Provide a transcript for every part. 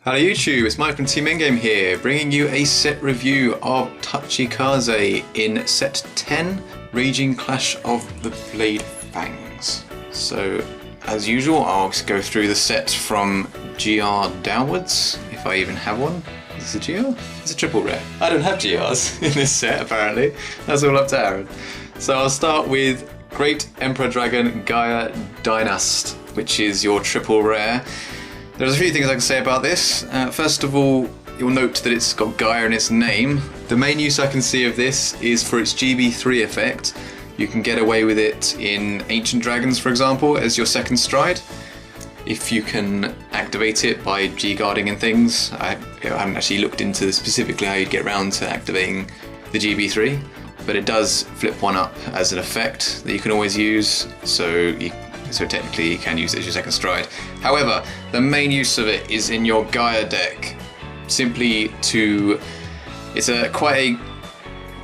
Hello YouTube, it's Mike from Team Endgame here, bringing you a set review of Tachikaze in set 10, Raging Clash of the Blade Fangs. So, as usual, I'll go through the set from GR downwards, if I even have one. Is this a GR? It's a triple rare. I don't have GRs in this set, apparently. That's all up to Aaron. So I'll start with Great Emperor Dragon Gaia Dynast, which is your triple rare. There's a few things I can say about this. First of all, you'll note that it's got Gaia in its name. The main use I can see of this is for its GB3 effect. You can get away with it in Ancient Dragons, for example, as your second stride. If you can activate it by G-guarding and things. I haven't actually looked into specifically how you'd get around to activating the GB3, but it does flip one up as an effect that you can always use, so technically you can use it as your second stride. However, the main use of it is in your Gaia deck, simply to... It's quite a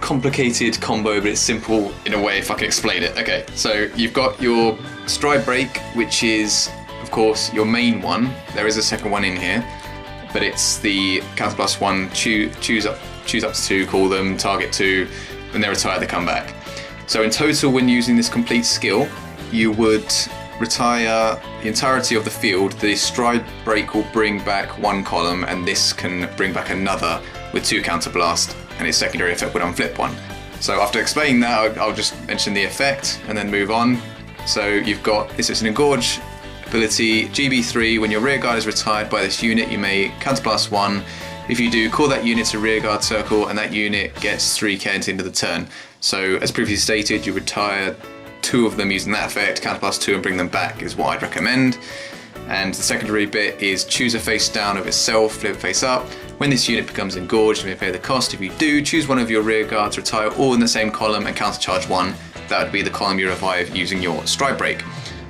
complicated combo, but it's simple in a way if I can explain it. Okay, so you've got your stride break, which is, of course, your main one. There is a second one in here, but it's the counter plus one, choose up to two, call them, target two, when they're retired they come back. So in total, when using this complete skill, you would retire the entirety of the field. The stride break will bring back one column, and this can bring back another with two counterblast, and its secondary effect would unflip one. So after explaining that, I'll just mention the effect and then move on. So you've got, this is an engorge ability, GB3, when your rearguard is retired by this unit, you may counterblast one. If you do, call that unit to rearguard circle, and that unit gets 3k into the turn. So as previously stated, you retire two of them using that effect, counterblast two and bring them back is what I'd recommend. And the secondary bit is choose a face down of itself, flip face up. When this unit becomes engorged, you may pay the cost. If you do, choose one of your rear guards, retire all in the same column and countercharge one. That would be the column you revive using your stride break,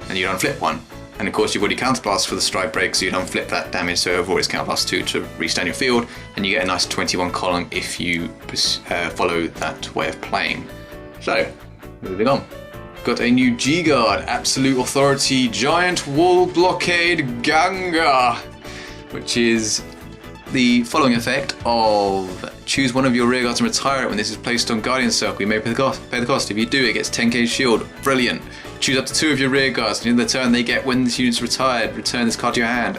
and you'd unflip one. And of course you've already counterblast for the stride break, so you'd unflip that damage, so overall it's counterblast 2 to restand your field, and you get a nice 21 column if you follow that way of playing. So, moving on. Got a new G-Guard, Absolute Authority Giant Wall Blockade Ganga, which is the following effect of choose one of your rearguards and retire it when this is placed on Guardian Circle. You may pay the cost. If you do, it gets 10k shield. Brilliant. Choose up to two of your rearguards, and in the turn they get when this unit's retired, return this card to your hand.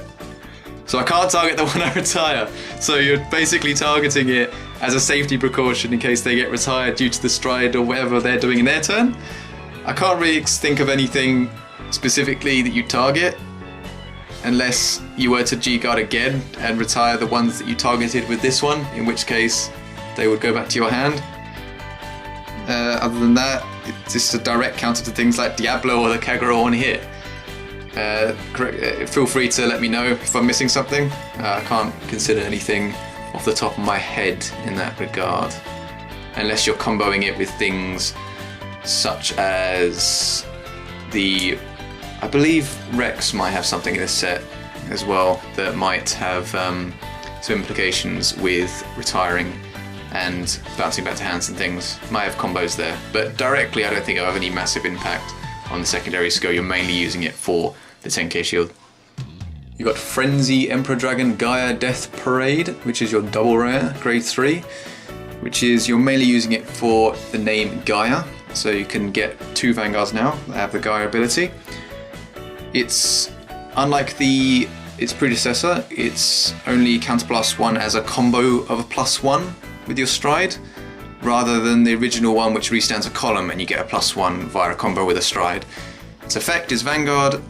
So I can't target the one I retire. So you're basically targeting it as a safety precaution in case they get retired due to the stride or whatever they're doing in their turn. I can't really think of anything specifically that you target unless you were to G-guard again and retire the ones that you targeted with this one, in which case they would go back to your hand. Other than that, it's just a direct counter to things like Diablo or the Kagura on here. Feel free to let me know if I'm missing something. I can't consider anything off the top of my head in that regard, unless you're comboing it with things such as I believe Rex might have something in this set as well that might have some implications with retiring and bouncing back to hands and things. Might have combos there, but directly I don't think it'll have any massive impact on the secondary skill. You're mainly using it for the 10k shield. You got Frenzy Emperor Dragon Gaia Death Parade, which is your double rare, grade 3, which is you're mainly using it for the name Gaia. So you can get two Vanguards now that have the Gaia ability. It's unlike its predecessor, it's only counterblast 1 as a combo of a +1 with your stride, rather than the original one which restands a column and you get a +1 via a combo with a stride. Its effect is Vanguard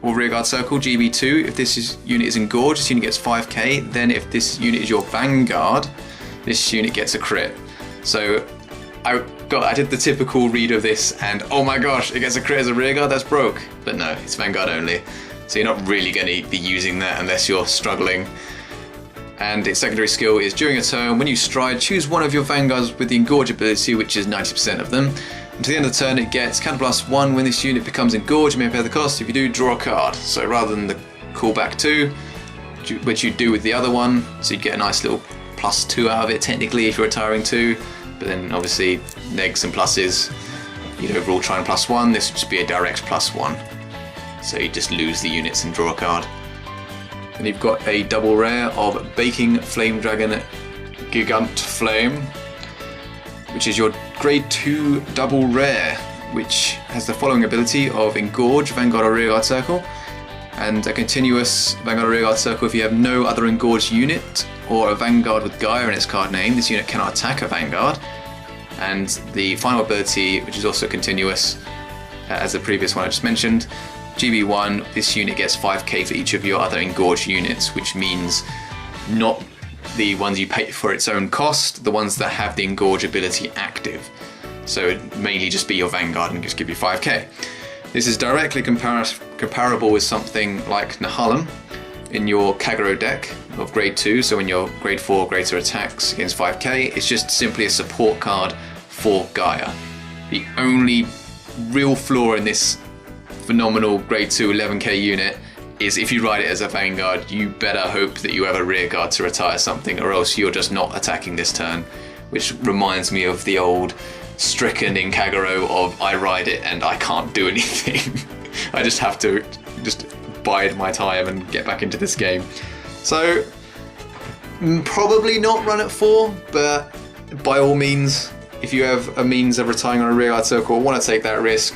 or Rearguard Circle, GB2. If this unit is engorged, this unit gets 5k. Then if this unit is your Vanguard, this unit gets a crit. So I did the typical read of this and oh my gosh, it gets a crit as a rearguard, that's broke. But no, it's Vanguard only. So you're not really going to be using that unless you're struggling. And its secondary skill is during a turn, when you stride, choose one of your Vanguards with the engorge ability, which is 90% of them. And to the end of the turn it gets counterblast 1 when this unit becomes engorged, you may pay the cost. If you do, draw a card. So rather than the callback 2, which you do with the other one, so you get a nice little +2 out of it technically if you're retiring 2. But then obviously negs and pluses, you'd overall try and +1, this would just be a direct +1. So you just lose the units and draw a card. Then you've got a double rare of Baking Flame Dragon Gigant Flame, which is your grade 2 double rare, which has the following ability of Engorge, Vanguard or Rearguard Circle, and a continuous Vanguard or Rearguard Circle if you have no other Engorged unit, or a Vanguard with Gaia in its card name. This unit cannot attack a Vanguard. And the final ability, which is also continuous, as the previous one I just mentioned, GB1, this unit gets 5k for each of your other Engorged units, which means not the ones you pay for its own cost, the ones that have the Engorge ability active. So it'd mainly just be your Vanguard and just give you 5k. This is directly comparable with something like Nahalem in your Kagero deck of grade 2, so in your grade 4 greater attacks against 5k, it's just simply a support card for Gaia. The only real flaw in this phenomenal grade 2 11k unit is if you ride it as a Vanguard, you better hope that you have a rearguard to retire something, or else you're just not attacking this turn, which reminds me of the old Stricken in Kagero of I ride it and I can't do anything. I just have to bide my time and get back into this game. So probably not run at 4, but by all means, if you have a means of retiring on a rearguard circle or want to take that risk,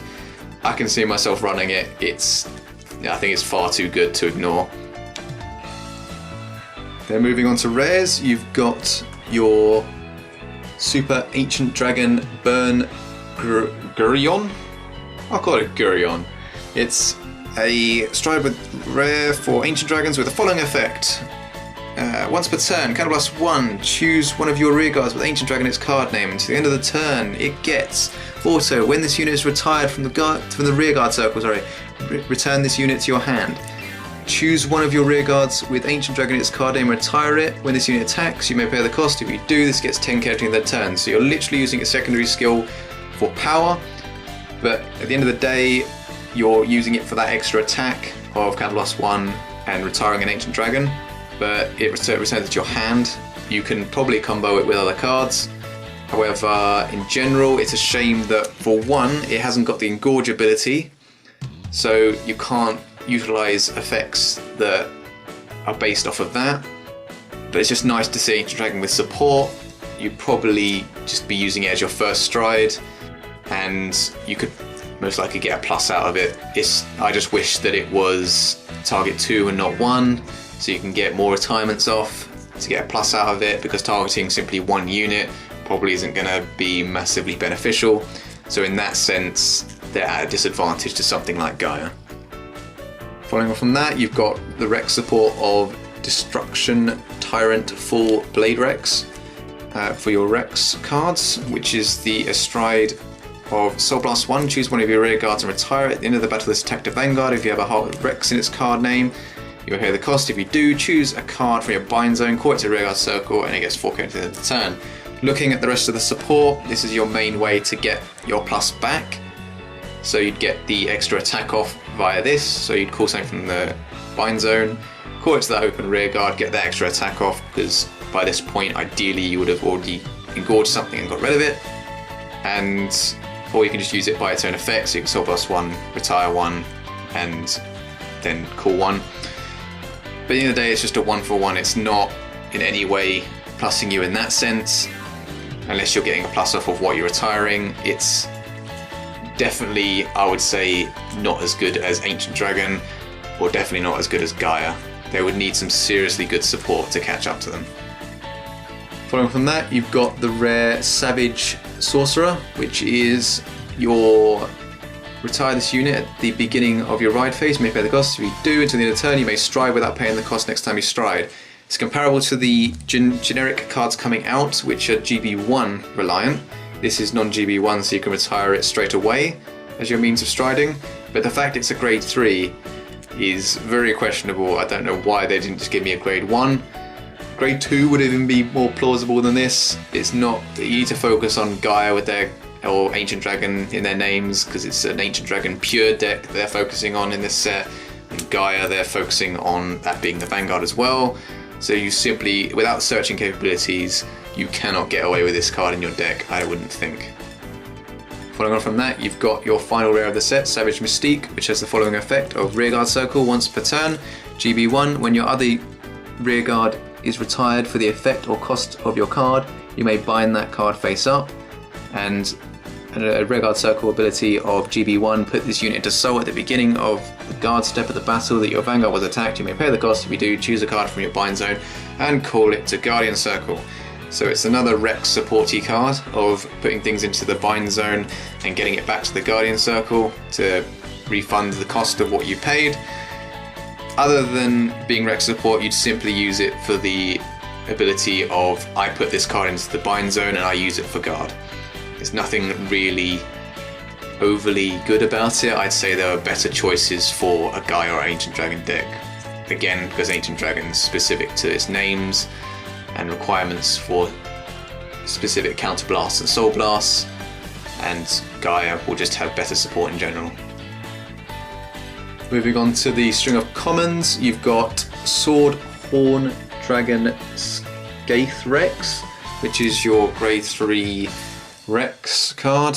I can see myself running it. I think it's far too good to ignore. Then moving on to rares, you've got your Super Ancient Dragon Burn Geryon? I'll call it Geryon. It's a stride with rare for Ancient Dragons with the following effect. Once per turn, counterblast 1, choose one of your rearguards with Ancient Dragon its card name. Until the end of the turn, it gets auto. When this unit is retired from the rearguard circle, return this unit to your hand. Choose one of your rearguards with Ancient Dragon its card name, retire it. When this unit attacks, you may pay the cost. If you do, this gets 10k at the end of the turn. So you're literally using a secondary skill for power, but at the end of the day, you're using it for that extra attack of counterblast 1 and retiring an Ancient Dragon, but it returns it to your hand. You can probably combo it with other cards. However, in general, it's a shame that for 1, it hasn't got the Engorge ability, so you can't utilize effects that are based off of that. But it's just nice to see Ancient Dragon with support. You'd probably just be using it as your first stride, and you could most likely get a plus out of it. I just wish that it was target 2 and not 1, so you can get more retirements off to get a plus out of it, because targeting simply 1 unit probably isn't going to be massively beneficial. So in that sense, they're at a disadvantage to something like Gaia. Following on from that, you've got the Rex support of Destruction Tyrant Full Bladerex for your Rex cards, which is the Astride of Soul Blast 1. Choose one of your rear guards and retire it. At the end of the battle, this attack to Vanguard. If you have a heart with Rex in its card name, you'll hear the cost. If you do, choose a card from your bind zone, call it to rear guard circle, and it gets 4k at the end of the turn. Looking at the rest of the support, this is your main way to get your plus back. So you'd get the extra attack off via this, so you'd call something from the bind zone, call it to that open rear guard, get that extra attack off, because by this point ideally you would have already engorged something and got rid of it, or you can just use it by its own effect, so you can Soul Blast 1, retire 1, and then call 1. But at the end of the day, it's just a 1-for-1, it's not in any way plussing you in that sense, unless you're getting a plus off of what you're retiring. It's definitely, I would say, not as good as Ancient Dragon, or definitely not as good as Gaia. They would need some seriously good support to catch up to them. Following from that, you've got the rare Savage Sorcerer, which is your retire this unit at the beginning of your ride phase. You may pay the cost. If you do, until the end of the turn, you may stride without paying the cost next time you stride. It's comparable to the generic cards coming out, which are GB1 reliant. This is non-GB1, so you can retire it straight away as your means of striding. But the fact it's a grade 3 is very questionable. I don't know why they didn't just give me a grade 1. Grade 2 would even be more plausible than this. It's not. You need to focus on Gaia with or Ancient Dragon in their names, because it's an Ancient Dragon pure deck they're focusing on in this set. And Gaia, they're focusing on that being the Vanguard as well. So you simply, without searching capabilities, you cannot get away with this card in your deck, I wouldn't think. Following on from that, you've got your final rare of the set, Savage Mystique, which has the following effect of rearguard circle once per turn. GB1, when your other rearguard is retired for the effect or cost of your card, you may bind that card face up. And a rearguard circle ability of GB1, put this unit into soul at the beginning of the guard step of the battle that your Vanguard was attacked. You may pay the cost. If you do, choose a card from your bind zone and call it to Guardian Circle. So it's another Rex supporty card of putting things into the bind zone and getting it back to the Guardian Circle to refund the cost of what you paid. Other than being Rex support, you'd simply use it for the ability of I put this card into the bind zone and I use it for guard. There's nothing really overly good about it. I'd say there are better choices for a Gaia or Ancient Dragon deck. Again, because Ancient Dragon's specific to its names and requirements for specific counter blasts and soul blasts, and Gaia will just have better support in general. Moving on to the string of commons, you've got Sword Horn Dragon Scatherex, which is your grade 3 Rex card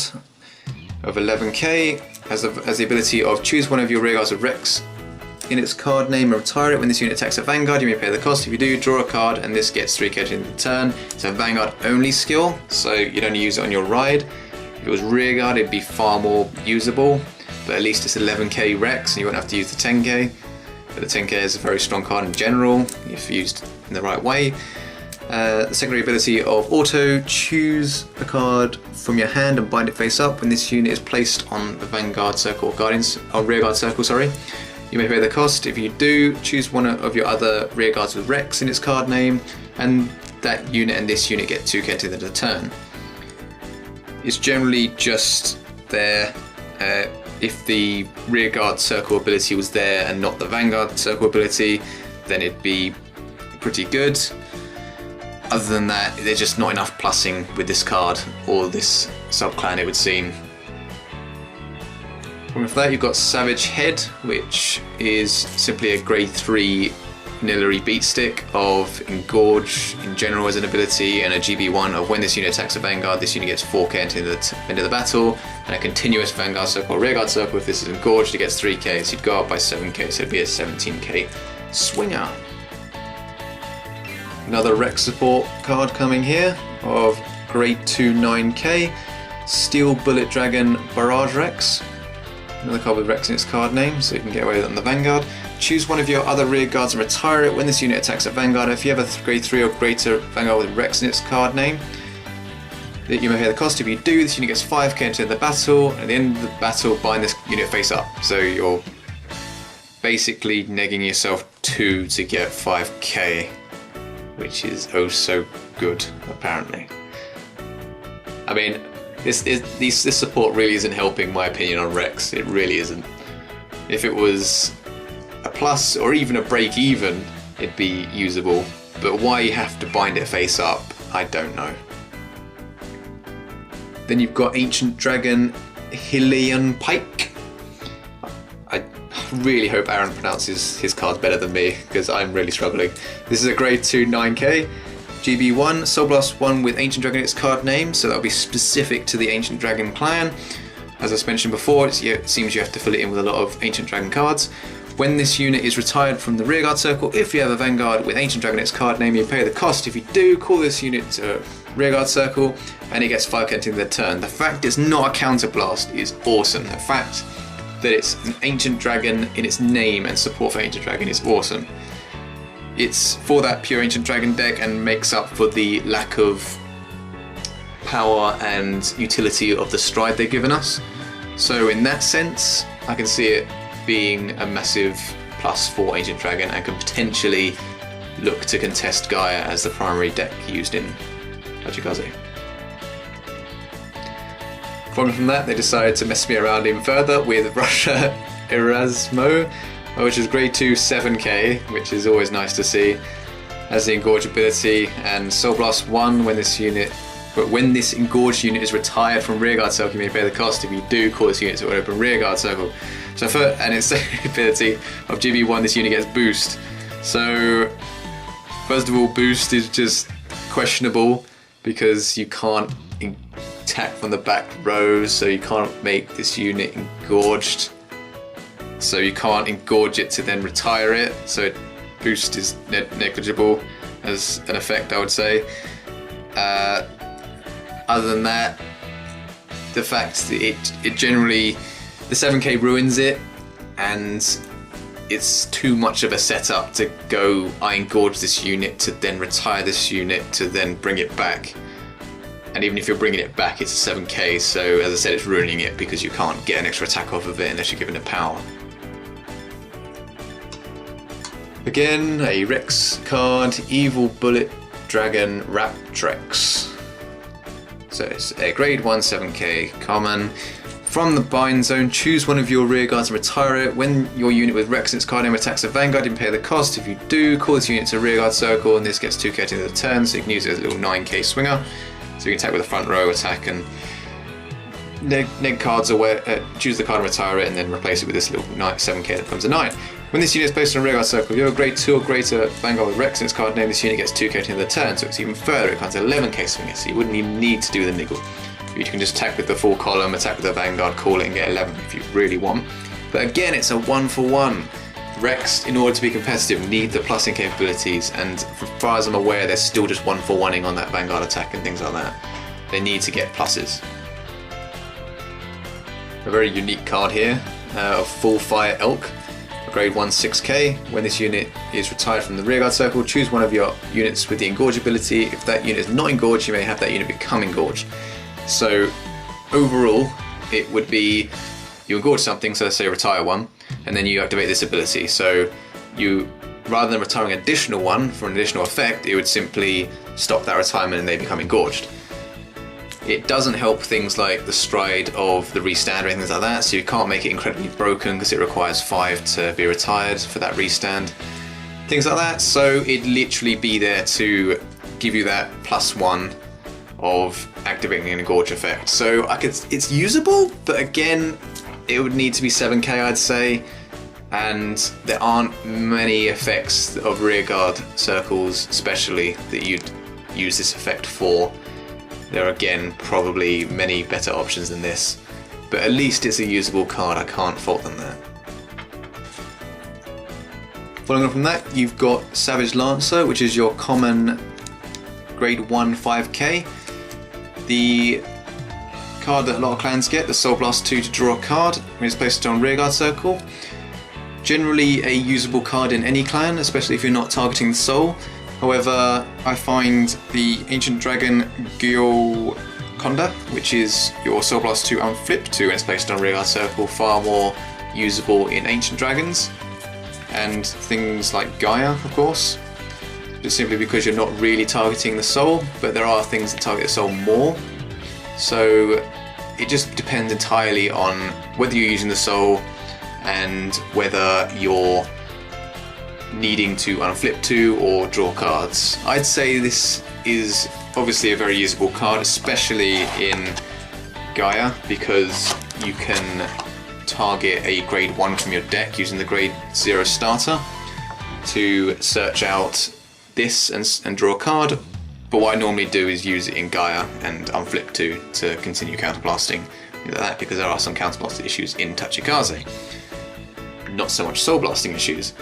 of 11k, has the ability of choose one of your rearguards of Rex in its card name and retire it. When this unit attacks a Vanguard, you may pay the cost. If you do, draw a card and this gets 3k in the turn. It's a Vanguard only skill, so you'd only use it on your ride. If it was rearguard, it'd be far more usable, but at least it's 11k Rex and you won't have to use the 10k. But the 10k is a very strong card in general if used in the right way. The secondary ability of Auto, choose a card from your hand and bind it face up. When this unit is placed on the Vanguard circle or rearguard circle, sorry, you may pay the cost. If you do, choose one of your other rearguards with Rex in its card name, and that unit and this unit get 2k at the end of the turn. It's generally just there. If the rearguard circle ability was there and not the Vanguard circle ability, then it'd be pretty good. Other than that, there's just not enough plussing with this card or this sub-clan, it would seem. From that, you've got Savage Head, which is simply a grade 3 Nillary beat stick of Engorge in general as an ability, and a GB1 of when this unit attacks a Vanguard, this unit gets 4k into the end of the battle, and a continuous Vanguard circle or rearguard circle. If this is Engorged, it gets 3k, so you'd go up by 7k, so it'd be a 17k swinger. Another Rex support card coming here of grade 2 9k, Steel Bullet Dragon Barragerex. Another card with Rex in its card name, so you can get away with it on the Vanguard. Choose one of your other rearguards and retire it. When this unit attacks a Vanguard, if you have a grade 3 or greater Vanguard with Rex in its card name, you may pay the cost. If you do, this unit gets 5k into the battle, and at the end of the battle, bind this unit face up. So you're basically negging yourself 2 to get 5k, which is oh so good, apparently. I mean, this support really isn't helping my opinion on Rex. It really isn't. If it was a plus or even a break even, it'd be usable. But why you have to bind it face up, I don't know. Then you've got Ancient Dragon Hilaeonpike. I really hope Aaron pronounces his cards better than me, because I'm really struggling. This is a grade 2 9k. GB1, Soul Blast 1 with Ancient Dragon in its card name, so that'll be specific to the Ancient Dragon clan. As I mentioned before, it seems you have to fill it in with a lot of Ancient Dragon cards. When this unit is retired from the rearguard circle, if you have a Vanguard with Ancient Dragon in its card name, you pay the cost. If you do, call this unit to rearguard circle, and it gets 5k in the turn. The fact it's not a counterblast is awesome. The fact that it's an Ancient Dragon in its name and support for Ancient Dragon is awesome. It's for that pure Ancient Dragon deck and makes up for the lack of power and utility of the stride they've given us. So in that sense, I can see it being a massive plus for Ancient Dragon and can potentially look to contest Gaia as the primary deck used in Tachikaze. From that, they decided to mess me around even further with Russia Erasmo, which is grade 2 7k, which is always nice to see. Has the Engorge ability, and Soul Blast 1 when this Engorged unit is retired from rearguard circle, you may pay the cost. If you do, call this unit to an open rearguard circle. So and its ability of GB1, this unit gets boost. So first of all, boost is just questionable because you can't attack from the back row, so you can't make this unit engorged so you can't engorge it to then retire it, so boost is negligible as an effect, I would say. Other than that, the fact that it generally, the 7k ruins it, and it's too much of a setup to go, I engorge this unit to then retire this unit to then bring it back. And even if you're bringing it back, it's a 7k, so as I said, it's ruining it because you can't get an extra attack off of it unless you're given it power. Again, a Rex card, Evil Bullet Dragon Raptrex. So it's a grade 1 7k common. From the bind zone, choose one of your rear guards and retire it. When your unit with Rex and its card name attacks a Vanguard, you can pay the cost. If you do, call this unit to rear guard circle, and this gets 2k at the end of the turn, so you can use it as a little 9k swinger. So you can attack with a front row attack and neg cards away, choose the card and retire it, and then replace it with this little 7k that becomes a 9. When this unit is placed on a rear guard circle, if you have a grade 2 or greater Vanguard with Rex and its card name, this unit gets 2k at the end of the turn, so it's even further, it becomes 11k swinger, so you wouldn't even need to do the niggle. You can just attack with the full column, attack with the Vanguard, call it and get 11 if you really want. But again, it's a 1-for-1. Rex, in order to be competitive, need the plussing capabilities, and as far as I'm aware, they're still just 1-for-1ing on that Vanguard attack and things like that. They need to get pluses. A very unique card here of Fullfire Elk, a grade 1 6k. When this unit is retired from the rearguard circle, choose one of your units with the engorge ability. If that unit is not engorged, you may have that unit become engorged. So overall, it would be you engorge something, so let's say retire one, and then you activate this ability. So you, rather than retiring an additional one for an additional effect, it would simply stop that retirement and they become engorged. It doesn't help things like the stride of the restand or anything like that, so you can't make it incredibly broken because it requires 5 to be retired for that restand. Things like that, so it'd literally be there to give you that +1 of activating an engorge effect. So it's usable, but again, it would need to be 7k, I'd say, and there aren't many effects of rearguard circles especially that you'd use this effect for. There are again probably many better options than this, but at least it's a usable card, I can't fault them there. Following on from that, you've got Savage Lancer, which is your common grade 1 5k. The card that a lot of clans get, the Soul Blast 2 to draw a card when it's placed on rearguard circle. Generally a usable card in any clan, especially if you're not targeting the soul. However, I find the Ancient Dragon Gioconda, which is your Soul Blast 2 unflipped 2 when it's placed on rearguard circle, far more usable in Ancient Dragons. And things like Gaia, of course. Just simply because you're not really targeting the soul, but there are things that target the soul more. So it just depends entirely on whether you're using the soul and whether you're needing to unflip 2 or draw cards. I'd say this is obviously a very usable card, especially in Gaia, because you can target a grade 1 from your deck using the grade 0 starter to search out this and draw a card, but what I normally do is use it in Gaia and unflip 2 to continue counterblasting like that, because there are some counterblast issues in Tachikaze. Not so much soul blasting issues,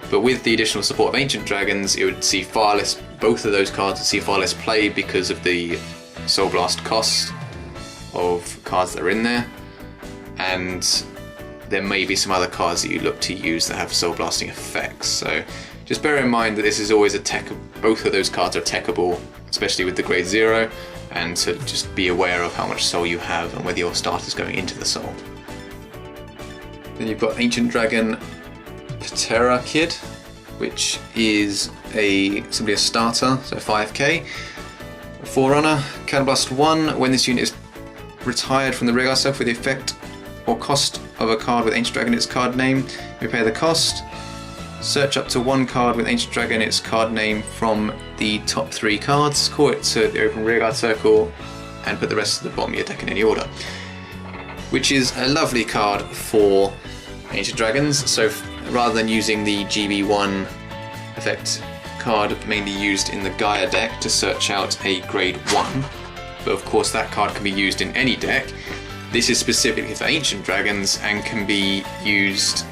but with the additional support of Ancient Dragons, it would see far less, both of those cards would see far less play because of the soul blast cost of cards that are in there, and there may be some other cards that you look to use that have soul blasting effects. So just bear in mind that this is always a tech, both of those cards are techable, especially with the grade 0, and to just be aware of how much soul you have and whether your starter's going into the soul. Then you've got Ancient Dragon Pterakid, which is simply a starter, so 5k. A Forerunner, Counterblast 1, when this unit is retired from the rearguard circle with the effect or cost of a card with Ancient Dragon its card name, you pay the cost. Search up to one card with Ancient Dragon its card name from the top 3 cards, call it to the open rearguard circle, and put the rest of the bottom of your deck in any order. Which is a lovely card for Ancient Dragons, so rather than using the GB1 effect card mainly used in the Gaia deck to search out a grade 1, but of course that card can be used in any deck, this is specifically for Ancient Dragons and can be used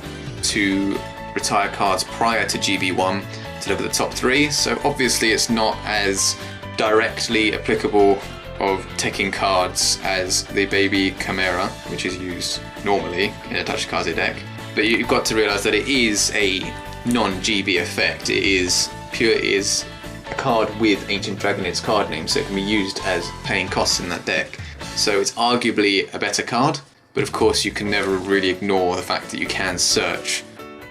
to retire cards prior to GB1 to look at the top 3, so obviously it's not as directly applicable of taking cards as the Baby Chimera, which is used normally in a Tachikaze deck, but you've got to realise that it is a non-GB effect. It is a card with Ancient Dragon in its card name, so it can be used as paying costs in that deck. So it's arguably a better card, but of course you can never really ignore the fact that you can search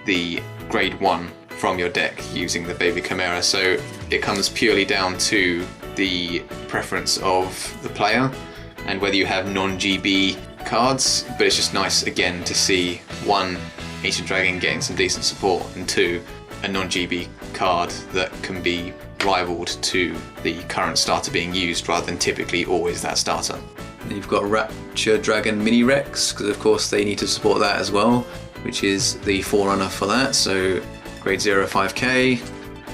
the grade 1 from your deck using the Baby Chimera, so it comes purely down to the preference of the player and whether you have non-GB cards, but it's just nice again to see 1, Ancient Dragon getting some decent support, and 2, a non-GB card that can be rivaled to the current starter being used rather than typically always that starter. And you've got Rapture Dragon Minirex, because of course they need to support that as well, which is the forerunner for that, so grade 0 5k.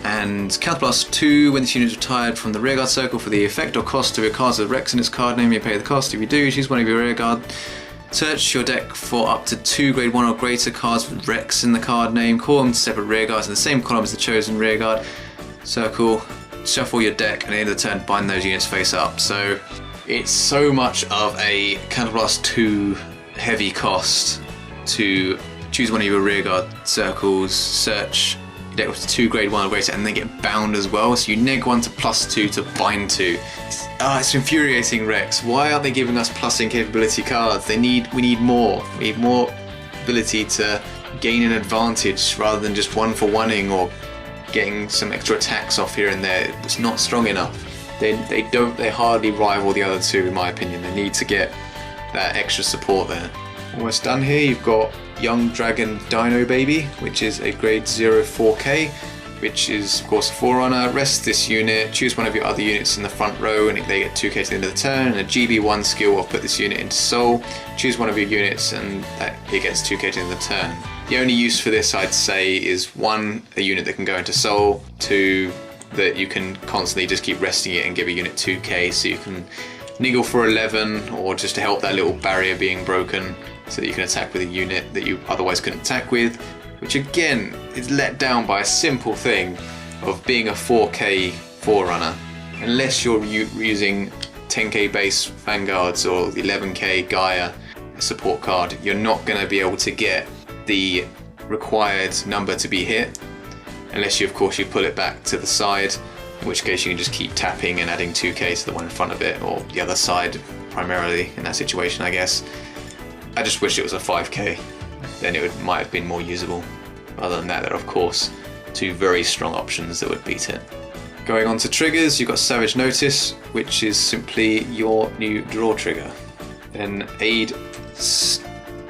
And Counterblast 2, when this unit is retired from the rearguard circle for the effect or cost of your cards with Rex in its card name, you pay the cost. If you do, choose one of your rearguard. Search your deck for up to 2 grade 1 or greater cards with Rex in the card name. Call them to separate rearguards in the same column as the chosen rearguard circle. Shuffle your deck, and at the end of the turn, bind those units face up. So it's so much of a Counterblast 2 heavy cost to choose one of your rearguard circles, search your deck with 2 grade 1 or greater, and then get bound as well. So you neg 1 to +2 to bind 2. It's infuriating, Rex. Why aren't they giving us plussing capability cards? We need more. We need more ability to gain an advantage rather than just 1-for-1ing or getting some extra attacks off here and there. It's not strong enough. They hardly rival the other 2 in my opinion. They need to get that extra support there. Almost done here. You've got Young Dragon Dinobaby, which is a grade 0 4k, which is of course a forerunner. Rest this unit, choose one of your other units in the front row and they get 2k to the end of the turn, and a GB1 skill will put this unit into Soul. Choose one of your units and it gets 2k to the end of the turn. The only use for this, I'd say, is 1, a unit that can go into Soul, 2, that you can constantly just keep resting it and give a unit 2k, so you can niggle for 11, or just to help that little barrier being broken, so that you can attack with a unit that you otherwise couldn't attack with, which again is let down by a simple thing of being a 4k forerunner. Unless you're using 10k base Vanguards or the 11k Gaia support card, you're not going to be able to get the required number to be hit, unless you pull it back to the side, in which case you can just keep tapping and adding 2k to the one in front of it, or the other side primarily in that situation, I guess. I just wish it was a 5k, then it might have been more usable. Other than that, there are of course 2 very strong options that would beat it. Going on to triggers, you've got Savage Notice, which is simply your new draw trigger. Then Aid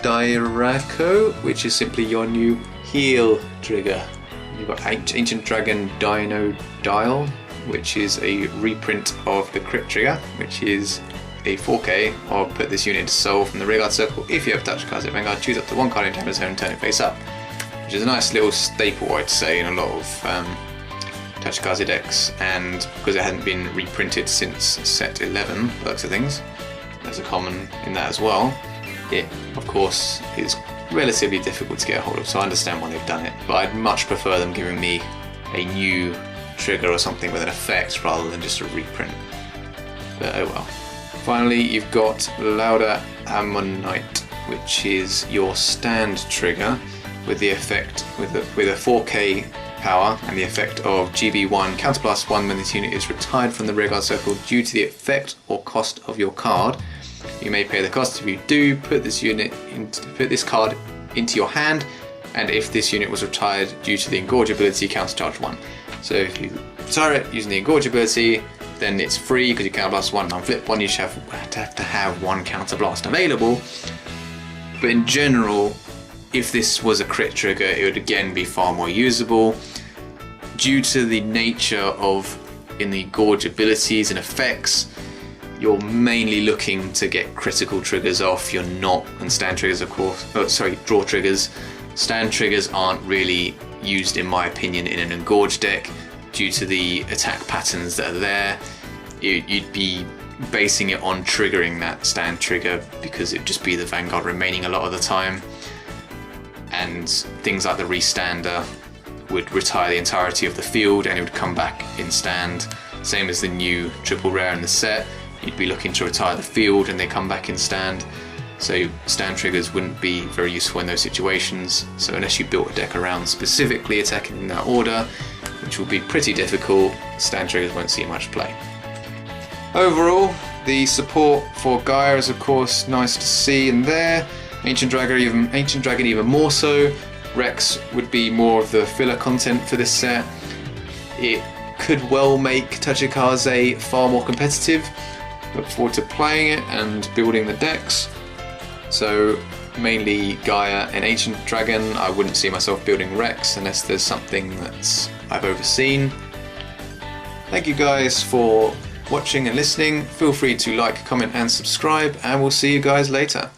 Styraco, which is simply your new heal trigger. You've got Ancient Dragon Dinodile, which is a reprint of the crit trigger, which is a 4k, or put this unit into Soul from the rearguard circle. If you have Tachikaze Vanguard, choose up to 1 card in Tamers Zone and turn it face up, which is a nice little staple, I'd say, in a lot of Tachikaze decks, and because it hadn't been reprinted since set 11, looks of things, there's a common in that as well. It, of course, is relatively difficult to get a hold of, so I understand why they've done it, but I'd much prefer them giving me a new trigger or something with an effect rather than just a reprint. But oh well. Finally, you've got Louder Ammonite, which is your stand trigger with the effect with a 4k power and the effect of GB1 Counterblast 1 when this unit is retired from the rearguard circle due to the effect or cost of your card. You may pay the cost. If you do, put this card into your hand, and if this unit was retired due to the Engorge ability, countercharge 1. So if you retire it using the Engorge ability, then it's free because you counterblast 1 and unflip 1. You should have to have 1 counterblast available. But in general, if this was a crit trigger, it would again be far more usable. Due to the nature of in the Engorge abilities and effects, you're mainly looking to get critical triggers off. You're not, and stand triggers of course, draw triggers. Stand triggers aren't really used in my opinion in an Engorge deck due to the attack patterns that are there. You'd be basing it on triggering that stand trigger because it'd just be the Vanguard remaining a lot of the time. and things like the Restander would retire the entirety of the field and it would come back in stand. Same as the new triple rare in the set, you'd be looking to retire the field and they come back in stand. So stand triggers wouldn't be very useful in those situations. So unless you built a deck around specifically attacking in that order, which will be pretty difficult, stand triggers won't see much play. Overall, the support for Gaia is of course nice to see in there. Ancient Dragon even more so. Rex would be more of the filler content for this set. It could well make Tachikaze far more competitive. Look forward to playing it and building the decks. So mainly Gaia and Ancient Dragon. I wouldn't see myself building Rex unless there's something that I've overseen. Thank you guys for watching and listening. Feel free to like, comment and subscribe, and we'll see you guys later.